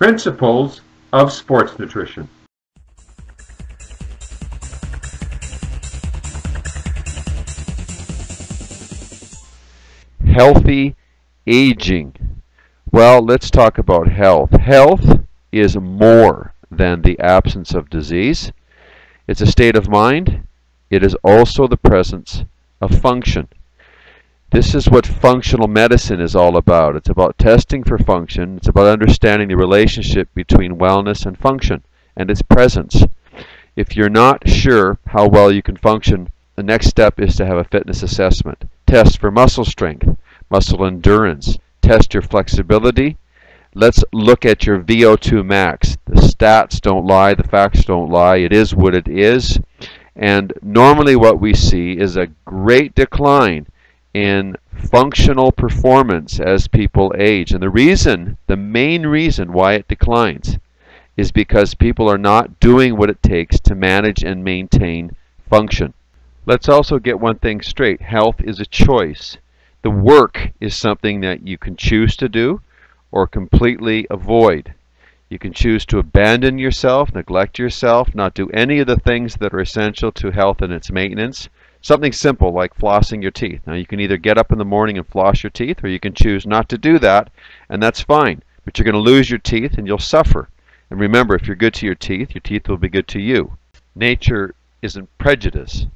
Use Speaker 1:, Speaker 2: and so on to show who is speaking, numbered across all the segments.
Speaker 1: Principles of sports nutrition.
Speaker 2: Healthy aging. Well, let's talk about health. Health is more than the absence of disease. It's a state of mind. It is also the presence of function. This is what functional medicine is all about. It's about testing for function. It's about understanding the relationship between wellness and function and its presence. If you're not sure how well you can function, the next step is to have a fitness assessment. Test for muscle strength, muscle endurance, test your flexibility. Let's look at your VO2 max. The stats don't lie, the facts don't lie. It is what it is. And normally what we see is a great decline in functional performance as people age. And the main reason why it declines is because people are not doing what it takes to manage and maintain function. Let's also get one thing straight. Health is a choice. The work is something that you can choose to do or completely avoid. You can choose to abandon yourself, neglect yourself, not do any of the things that are essential to health and its maintenance. Something simple like flossing your teeth. Now you can either get up in the morning and floss your teeth, or you can choose not to do that, and that's fine. But you're going to lose your teeth and you'll suffer. And remember, if you're good to your teeth will be good to you. Nature isn't prejudice.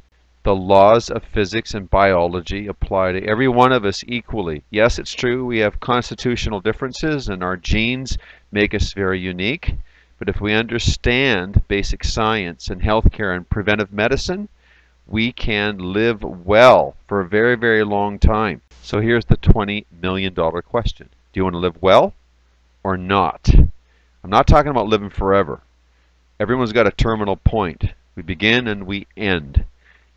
Speaker 2: The laws of physics and biology apply to every one of us equally. Yes, it's true, we have constitutional differences and our genes make us very unique. But if we understand basic science and healthcare and preventive medicine, we can live well for a very, very long time. So here's the $20 million question. Do you want to live well or not? I'm not talking about living forever. Everyone's got a terminal point. We begin and we end.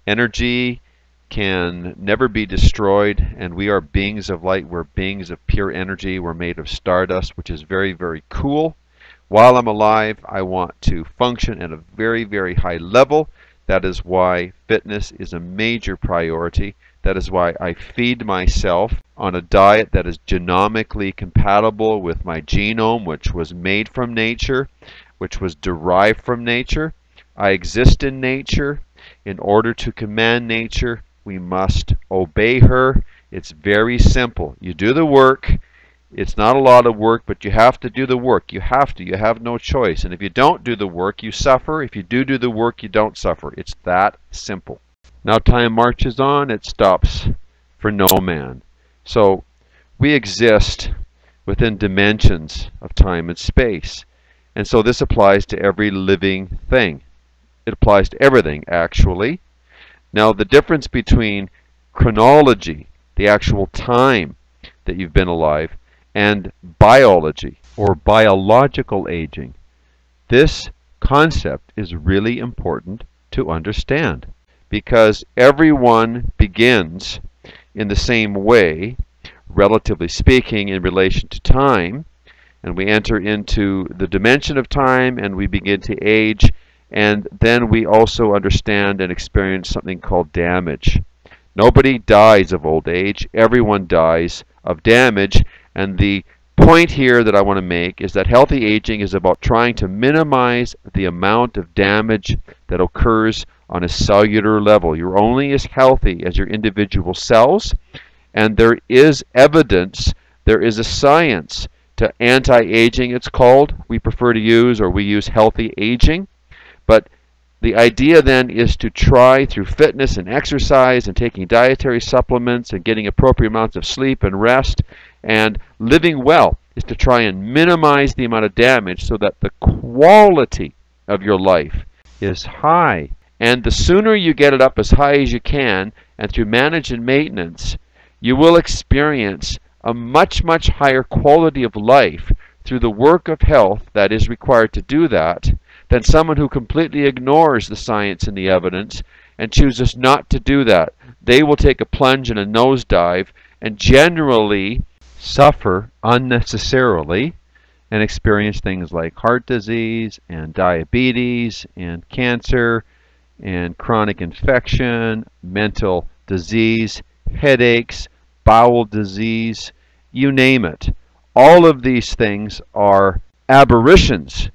Speaker 2: Energy can never be destroyed, and we are beings of light. We're beings of pure energy. We're made of stardust, which is very, very cool. While I'm alive, I want to function at a very, very high level. That is why fitness is a major priority. That is why I feed myself on a diet that is genomically compatible with my genome, which was made from nature, which was derived from nature. I exist in nature. In order to command nature, we must obey her. It's very simple. You do the work. It's not a lot of work, but you have to do the work. You have to. You have no choice. And if you don't do the work, you suffer. If you do the work, you don't suffer. It's that simple. Now time marches on. It stops for no man. So we exist within dimensions of time and space. And so this applies to every living thing. It applies to everything, actually. Now the difference between chronology, the actual time that you've been alive, and biology, or biological aging. This concept is really important to understand because everyone begins in the same way, relatively speaking, in relation to time, and we enter into the dimension of time and we begin to age, and then we also understand and experience something called damage. Nobody dies of old age. Everyone dies of damage. And the point here that I want to make is that healthy aging is about trying to minimize the amount of damage that occurs on a cellular level. You're only as healthy as your individual cells, and there is evidence, there is a science to anti-aging, it's called. We prefer to use, or we use healthy aging. But the idea then is to try through fitness and exercise and taking dietary supplements and getting appropriate amounts of sleep and rest and living well is to try and minimize the amount of damage so that the quality of your life is high. And the sooner you get it up as high as you can, and through managed and maintenance, you will experience a much, much higher quality of life through the work of health that is required to do that than someone who completely ignores the science and the evidence and chooses not to do that. They will take a plunge and a nosedive and generally suffer unnecessarily and experience things like heart disease and diabetes and cancer and chronic infection, mental disease, headaches, bowel disease, you name it. All of these things are aberrations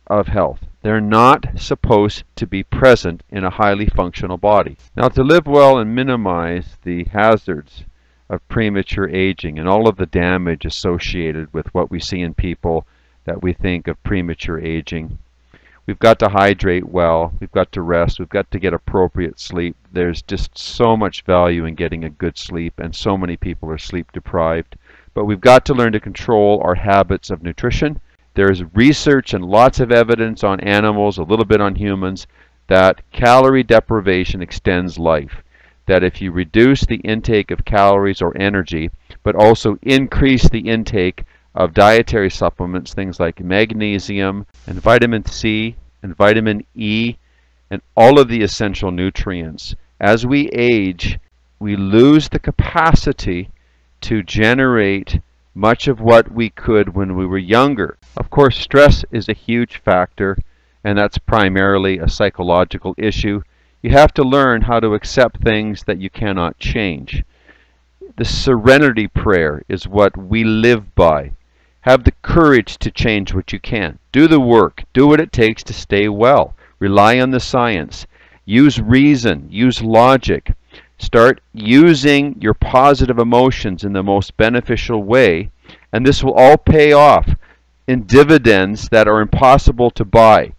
Speaker 2: of health. They're not supposed to be present in a highly functional body. Now, to live well and minimize the hazards of premature aging and all of the damage associated with what we see in people that we think of premature aging, we've got to hydrate well, we've got to rest, we've got to get appropriate sleep. There's just so much value in getting a good sleep, and so many people are sleep deprived. But we've got to learn to control our habits of nutrition. There's research and lots of evidence on animals, a little bit on humans, that calorie deprivation extends life. That if you reduce the intake of calories or energy, but also increase the intake of dietary supplements, things like magnesium and vitamin C and vitamin E and all of the essential nutrients, as we age, we lose the capacity to generate much of what we could when we were younger. Of course, stress is a huge factor, and that's primarily a psychological issue. You have to learn how to accept things that you cannot change. The serenity prayer is what we live by. Have the courage to change what you can. Do the work. Do what it takes to stay well. Rely on the science. Use reason. Use logic. Start using your positive emotions in the most beneficial way, and this will all pay off in dividends that are impossible to buy.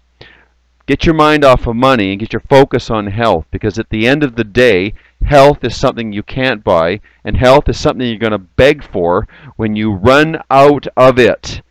Speaker 2: Get your mind off of money and get your focus on health, because at the end of the day, health is something you can't buy, and health is something you're going to beg for when you run out of it.